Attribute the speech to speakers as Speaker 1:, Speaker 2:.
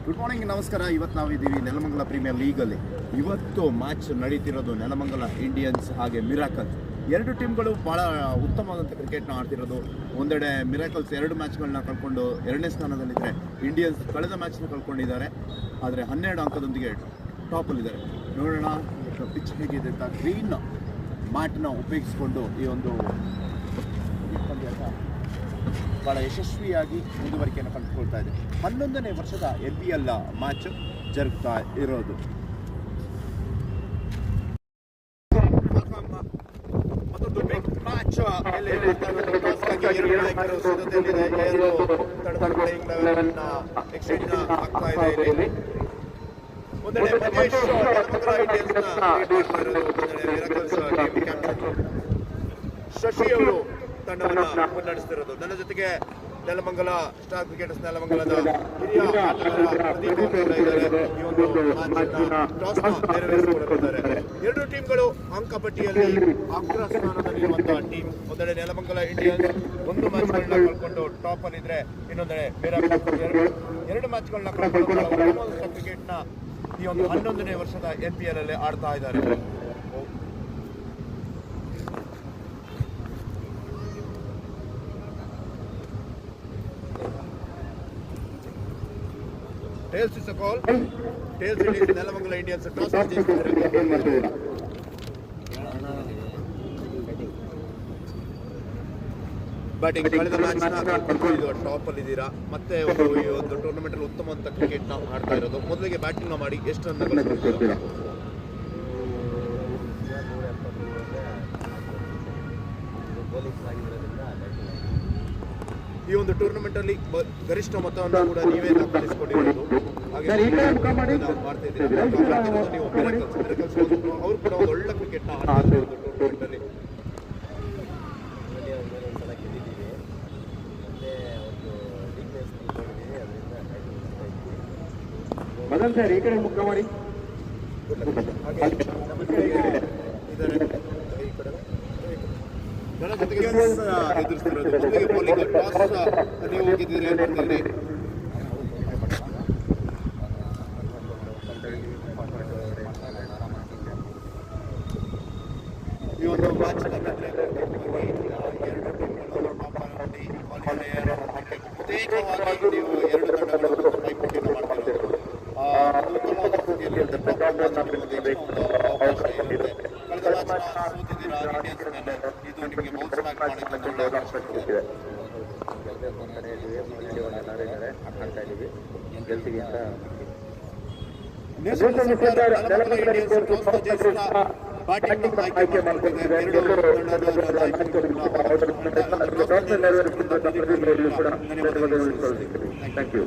Speaker 1: Good morning, ನಮಸ್ಕಾರ. ಇವತ್ತು ನಾವಿದ್ದೀವಿ ನೆಲಮಂಗಲ ಪ್ರೀಮಿಯರ್ ಲೀಗಲ್ಲಿ. ಇವತ್ತು ಮ್ಯಾಚ್ ನಡೀತಿರೋದು ನೆಲಮಂಗಲ ಇಂಡಿಯನ್ಸ್ ಹಾಗೆ ಮಿರಾಕಲ್ಸ್. ಎರಡು ಟೀಮ್ಗಳು ಭಾಳ ಉತ್ತಮವಾದಂಥ ಕ್ರಿಕೆಟ್ನ ಆಡ್ತಿರೋದು. ಒಂದೆಡೆ ಮಿರಾಕಲ್ಸ್ 2 ಮ್ಯಾಚ್ಗಳನ್ನ ಕಳ್ಕೊಂಡು 2ನೇ ಸ್ಥಾನದಲ್ಲಿದ್ದರೆ, ಇಂಡಿಯನ್ಸ್ ಕಳೆದ ಮ್ಯಾಚ್ನ ಕಳ್ಕೊಂಡಿದ್ದಾರೆ, ಆದರೆ 12 ಅಂಕದೊಂದಿಗೆ ಟಾಪಲ್ಲಿದ್ದಾರೆ. ನೋಡೋಣ ಪಿಚ್ ಹೇಗಿದೆ ಅಂತ. ಗ್ರೀನ್ ಮ್ಯಾಟ್ನ ಉಪಯೋಗಿಸಿಕೊಂಡು ಈ ಒಂದು ಪಂದ್ಯಾಟ ಭಾಳ ಯಶಸ್ವಿಯಾಗಿ ಮುಂದುವರಿಕೆಯನ್ನು ಕಂಡುಕೊಳ್ತಾ ಇದೆ. 11ನೇ ವರ್ಷದ LPL ಮ್ಯಾಚ್ ಜರುಗ್ತಾ ಇರೋದು. ಮತ್ತೊಂದು ಬಿಗ್ ಮ್ಯಾಚ್ ಎಕ್ಸ್ಚೇಂಜ್ ಆಗ್ತಾ ಇದೆ ಇಲ್ಲಿ. ಒಂದೆಡೆ ಮಹೇಶ್ ಶಶಿ ಅವರು ತಂಡವನ್ನು ಮುನ್ನಡೆಸ್ತಿರೋದು. ನನ್ನ ಜೊತೆಗೆ ನೆಲಮಂಗಲ ಸ್ಟಾರ್ ಕ್ರಿಕೆಟರ್ಸ್ ನೆಲಮಂಗಲದ ಹಿರಿಯ ಪ್ರದೀಪ್ ಇದ್ದಾರೆ. ಈ ಒಂದು ಟಾಸ್ನ ನೆರವೇರಿಸಿಕೊಳ್ಳುತ್ತಿದ್ದಾರೆ. ಎರಡು ಟೀಮ್ಗಳು ಅಂಕಪಟ್ಟಿಯಲ್ಲಿ ಅಗ್ರ ಸ್ಥಾನದಲ್ಲಿರುವಂತಹ ಟೀಮ್. ಒಂದೆಡೆ ನೆಲಮಂಗಲ ಇಂಡಿಯನ್ಸ್ 1 ಮ್ಯಾಚ್ಗಳನ್ನ ಕಳ್ಕೊಂಡು ಟಾಪ್ ಅಲ್ಲಿದ್ರೆ, ಇನ್ನೊಂದೆಡೆ ಮಿರಾಕಲ್ಸ್ 2 ಮ್ಯಾಚ್ಗಳನ್ನ ಕಳ್ಕೊಂಡು ಕ್ರಿಕೆಟ್ನ ಈ ಒಂದು 11ನೇ ವರ್ಷದ LPL ಅಲ್ಲಿ ಆಡ್ತಾ ಇದ್ದಾರೆ. Tails is a call. Tails it is. Nelamangala Indians toss ಜಯಿಸಿದ್ದಾರೆ. ಬ್ಯಾಟಿಂಗ್ ಕಳೆದ ಮ್ಯಾಚ್ ಟಾಪ್ ಅಲ್ಲಿ ಇದ್ದೀರಾ, ಮತ್ತೆ ಈ ಒಂದು ಟೂರ್ನಮೆಂಟ್ ಅಲ್ಲಿ ಉತ್ತಮವಾದ ಕ್ರಿಕೆಟ್ ನ ಆಡ್ತಾ ಇರೋದು. ಮೊದಲಿಗೆ ಬ್ಯಾಟಿಂಗ್ ಮಾಡಿ ಎಷ್ಟು ರನ್ ಗಳಿಸ್ತೀರಾ? ಈ ಒಂದು ಟೂರ್ನಮೆಂಟ್ ಅಲ್ಲಿ ಗರಿಷ್ಠ ಮೊತ್ತವನ್ನು ಕೂಡ ನೀವೇ ದಾಖಲಿಸಿಕೊಂಡಿರೋದು. ನೀವು ಮಿರಾಕಲ್ಸ್ ಅವರು ಕೂಡ ಒಂದು ಒಳ್ಳೆ ಕ್ರಿಕೆಟ್ ನ ಆಡ್ತಾ ಇರೋದು ಟೂರ್ನಮೆಂಟ್ ಅಲ್ಲಿ.
Speaker 2: ಮದನ್ ಸರ್ ಈ ಕಡೆ ಮುಖ ಮಾಡಿ.
Speaker 1: ನನ್ನ ಜೊತೆಗೆ ಎದುರಿಸ್ತಿರೋದು. ಮೊದಲಿಗೆ ಬೌಲಿಂಗ್ ಟಾಸ್ ನೀವು ಹೋಗಿದ್ದೀರಿ ನೋಡ್ತಿದ್ರಿ. ಈ ಒಂದು ಮ್ಯಾಚ್ ಪ್ರತ್ಯೇಕವಾಗಿ ನೀವು 2 ತಂಡಗಳು ಪೈಪೋಟಿಯನ್ನು ಮಾಡ್ತಿರೋದು. ಉತ್ತಮವಾದ ಸ್ಥಿತಿಯಲ್ಲಿ ಅವಕಾಶ ಇರುತ್ತೆ. ಕಳೆದ ಮ್ಯಾಚ್ ಸೋತಿದ್ದೀರಾ ಇಂಡಿಯನ್ಸ್ ಮೇಲೆ. ಇದು ನಿಮಗೆ ಬೌನ್ಸ್ ಬ್ಯಾಕ್ ಮಾಡಲಿಕ್ಕೆ ಒಳ್ಳೆ ಅವಕಾಶ ಸಿಕ್ಕಿದೆ. ಬ್ಯಾಟಿಂಗ್ ಆಯ್ಕೆ ಮಾಡಿಕೊಂಡಿದೆ. 2 ತಂಡದ
Speaker 2: ಥ್ಯಾಂಕ್ ಯು.